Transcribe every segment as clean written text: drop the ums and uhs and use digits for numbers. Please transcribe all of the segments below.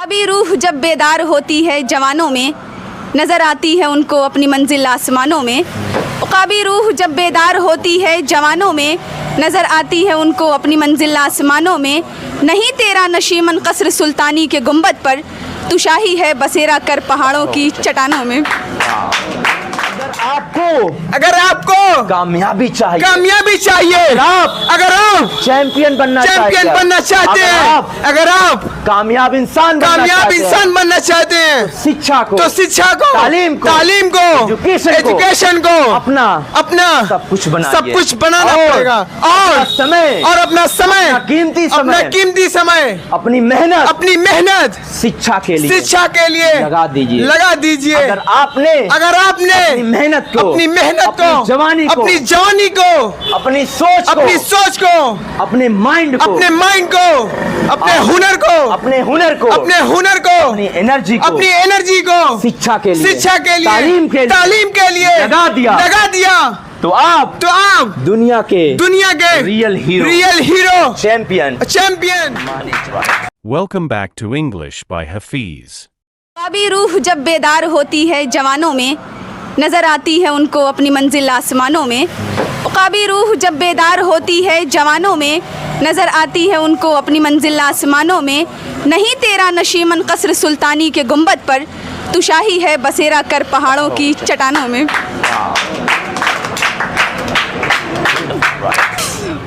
उकाबी रूह जब बेदार होती है जवानों में, नज़र आती है उनको अपनी मंजिल आसमानों में। उकाबी रूह जब बेदार होती है जवानों में, नज़र आती है उनको अपनी मंजिल आसमानों में। नहीं तेरा नशीमन कसर सुल्तानी के गुंबद पर, तू शाही है बसेरा कर पहाड़ों की चट्टानों में। अगर आपको कामयाबी चाहिए, अगर आप चैंपियन बनना चाहते हैं, अगर आप कामयाब इंसान बनना चाहते हैं, तो शिक्षा को तालीम को एजुकेशन को अपना सब कुछ बनाना पड़ेगा और अपना समय कीमती समय अपनी मेहनत शिक्षा के लिए लगा दीजिए। अगर आपने अपनी मेहनत को अपनी जवानी को अपनी सोच को अपने माइंड को अपने हुनर को अपनी एनर्जी को शिक्षा के लिए तालीम के लिए लगा दिया तो आप दुनिया के real hero champion. Welcome back to English by Hafiz. उकाबी रूह जब बेदार होती है जवानों में, नज़र आती है उनको अपनी मंजिल आसमानों में। उकाबी रूह जब बेदार होती है जवानों में, नज़र आती है उनको अपनी मंजिल आसमानों में। नहीं तेरा नशीमन कसर सुल्तानी के गुंबद पर, तू शाही है बसेरा कर पहाड़ों की चट्टानों में।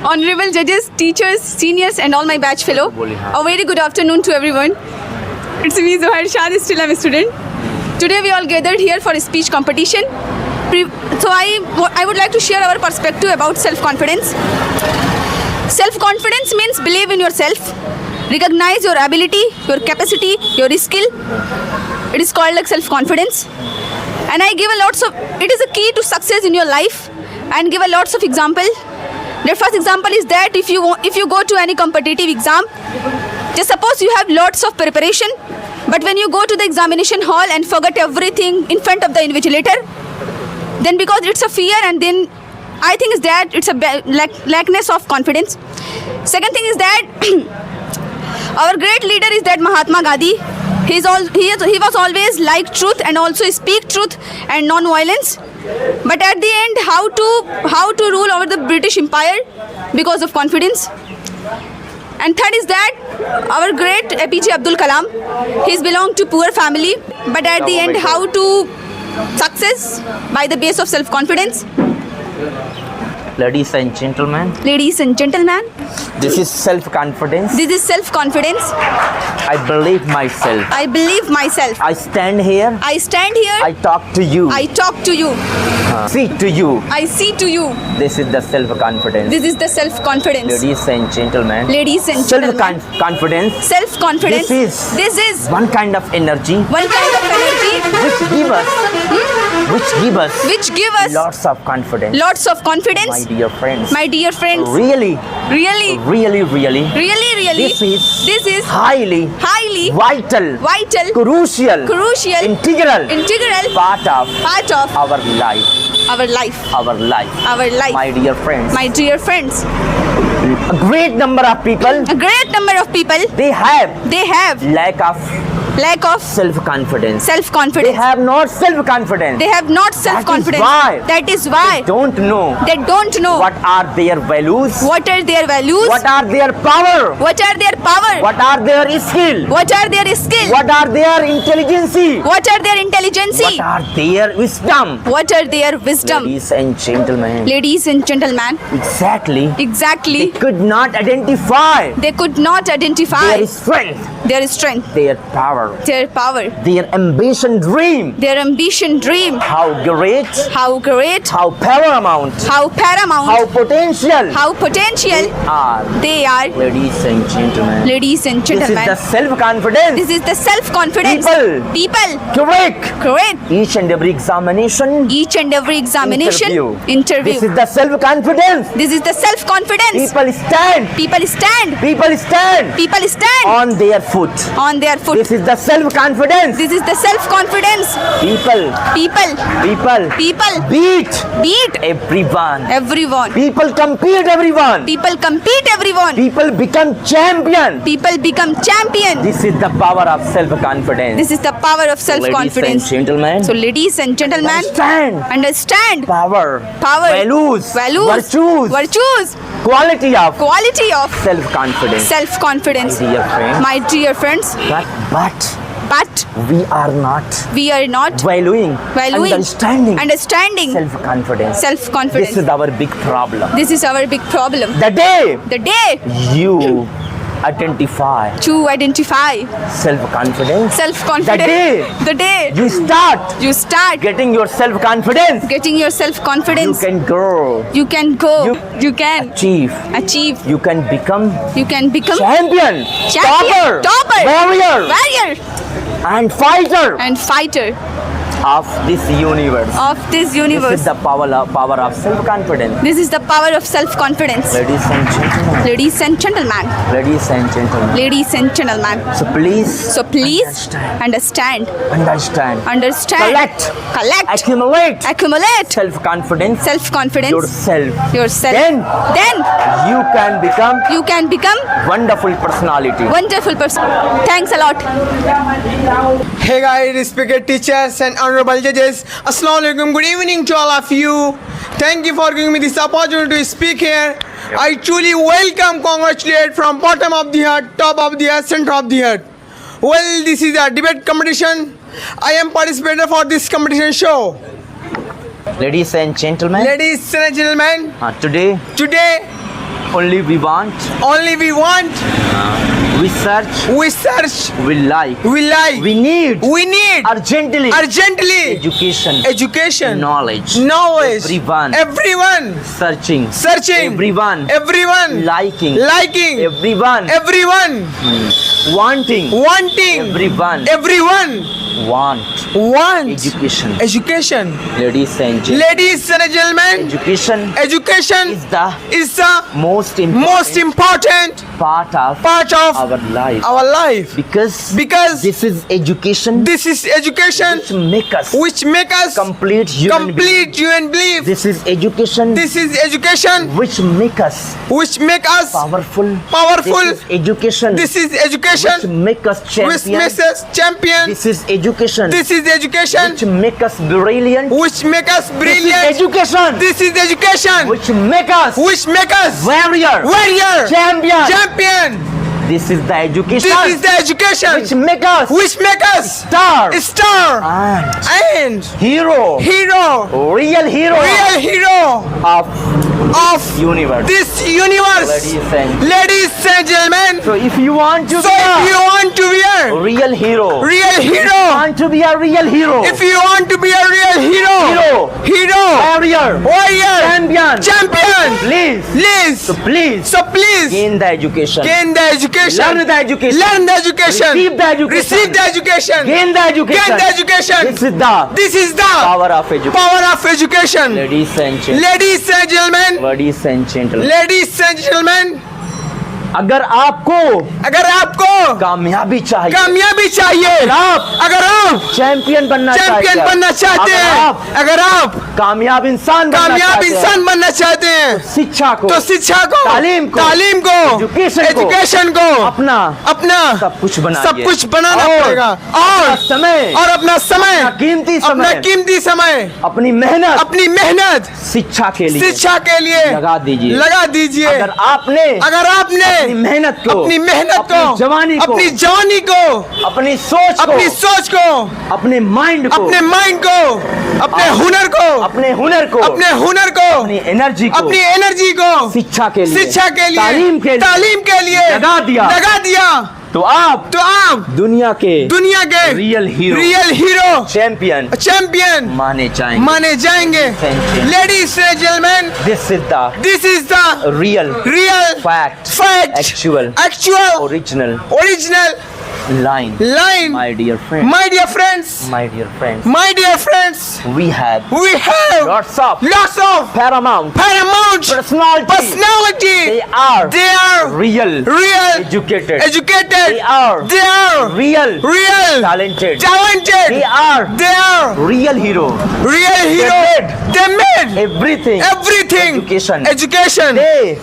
Honorable judges, teachers, seniors and all my batch fellow, a very good afternoon to everyone. It's me Zohair Shad, still I'm a student. Today we all gathered here for a speech competition. So I would like to share our perspective about self-confidence. Self-confidence means believe in yourself, recognize your ability, your capacity, your skill. It is called like self-confidence. And I give it is a key to success in your life and give a lots of example. The first example is that if you go to any competitive exam, just suppose you have lots of preparation, but when you go to the examination hall and forget everything in front of the invigilator, then because it's a fear, and then I think is that it's a lackness of confidence. Second thing is that our great leader is that Mahatma Gandhi. He was always like truth and also speak truth and non-violence. But at the end, how to rule over the British Empire because of confidence. And third is that our great APJ Abdul Kalam, he's belonged to poor family, but at the end, how to success by the base of self-confidence. Ladies and gentlemen, this is self-confidence. I believe myself. I stand here. I talk to you. See to you. I see to you. This is the self-confidence. Ladies and gentlemen. Self-confidence. This is one kind of energy. Which give us lots of confidence. My dear friends. Really. This is highly vital, crucial, integral part of our life. My dear friends. A great number of people. They have lack of self-confidence. They have not self-confidence. That is why they don't know what are their values. What are their power. What are their skill. What are their intelligence. What are their wisdom. Ladies and gentlemen. Exactly. They could not identify their strength, their power, their ambition dream. How great, how paramount, how potential they are. Ladies and gentlemen. This is the self-confidence. People correct each and every examination interview. This is the self-confidence. People stand on their foot. This is the self-confidence. This is the self-confidence. People beat everyone. Everyone. People compete everyone. People compete everyone. People become champion. People become champion. This is the power of self-confidence. This is the power of self-confidence. Ladies and gentlemen, So ladies and gentlemen, understand power, values, virtues, quality of self-confidence. Dear friends, My dear friends, but we are not valuing, understanding self-confidence. This is our big problem. This is our big problem. The day The day you identify to identify self-confidence, self-confidence, the day you start getting your self-confidence, your self-confidence, you can grow, you can achieve, you can become champion, topper, warrior, and fighter of this universe. This is the power of self-confidence. This is the power of self-confidence. Ladies and gentlemen, Ladies and gentlemen. so please understand, collect, accumulate self-confidence, yourself. Then you can become wonderful personality. Thanks a lot. Hey guys, respected teachers and honorable judges, Assalamu alaikum, good evening to all of you. Thank you for giving me this opportunity to speak here. I truly welcome, congratulate from bottom of the heart, top of the heart, center of the heart. Well, this is a debate competition. I am participator for this competition show. Ladies and gentlemen, Today only we want, we search, we like, we need urgently education, knowledge, everyone searching, everyone liking, everyone wanting, everyone want education. Ladies and gentlemen, education is the most important part of our life because this is education which make us complete human beings. This is education which make us powerful. This is education which make us champion. This is education which make us brilliant. This is education which make us warrior, champion. This is the education which make us star and hero, real hero of universe. This universe. Ladies and gentlemen, So if you want to be a real hero, want to be a real hero, if you want to be a real hero, warrior, champion, please gain the education, learn the education, receive the education, gain the education. This is the power of education. Ladies and gentlemen, अगर आपको कामयाबी चाहिए, अगर आप champion बनना चाहते हैं, अगर आप कामयाब इंसान बनना चाहते हैं, शिक्षा को, तालीम को, एजुकेशन को अपना सब कुछ बनाना पड़ेगा और अपना समय, कीमती समय, अपनी मेहनत शिक्षा के लिए लगा दीजिए। अगर आपने अपनी मेहनत को, अपनी जवानी को, अपनी सोच को, अपने माइंड को, अपने हुनर को, अपनी एनर्जी को शिक्षा के लिए, तालीम के लिए लगा दिया। तो आप दुनिया के रियल हीरो चैंपियन माने जाएंगे। Ladies and gentleman, this is the real fact, actual, original line. Line. My dear friends. My dear friends. My dear friends. My dear friends. We have We have lots of lots of paramount paramount personality. personality. They are They are real. real Educated. educated. They are They are real. real Talented. talented. They are They are real hero. real hero. They made Everything. everything. Education. Education. They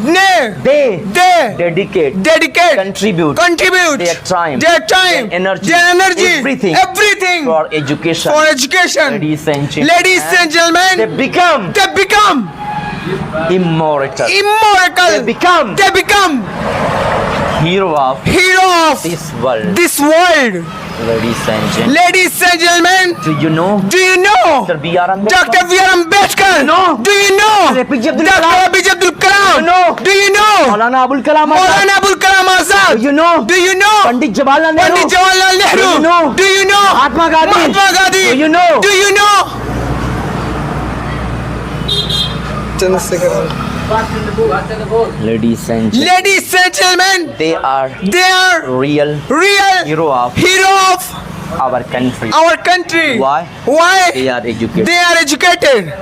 They dedicate. dedicate. Contribute. Contribute. Their time. Their time. Their energy. Their energy. Everything. Everything. For education. For education. Ladies and gentlemen. Ladies and gentlemen. They become They become immortal. immortal. They become They become hero of hero of this world. this world. Ladies and gentlemen. Ladies and gentlemen, Do you know do you know Dr. B.R. Ambedkar? Dr. B.R. Ambedkar? No. Do you know Dr. APJ Abdul Dr. Kalam? APJ Abdul Kalam? No. Do you know Maulana Abul Kalam Azad? Maulana Abul Kalam Azad? Do you know Do you know Pandit Jawaharlal Nehru? Pandit Jawaharlal Nehru? Do you know Do you know Mahatma Gandhi? Mahatma Gandhi? Do you know Do you know Chandrasekhar. Ladies and gentlemen. Ladies and gentlemen, They are they are real real hero of hero of our country. our country. Why? Why? They are educated. They are educated.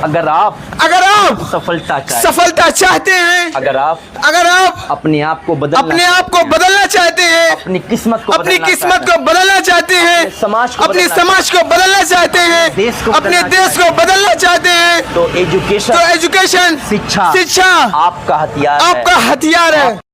अगर आप अगर आप सफलता चाहते सफलता चाहते हैं, अगर आप अगर आप अपने आप को बदलना अपने आप को बदलना चाहते हैं, अपनी किस्मत को अपनी बदलना किस्मत चाहते को बदलना चाहते हैं, अपने समाज को अपने बदलना समाज को बदलना चाहते हैं, देश को अपने बदलना देश को बदलना चाहते हैं, हैं, तो एजुकेशन तो एजुकेशन शिक्षा शिक्षा आपका हथियार है। आपका हथियार है।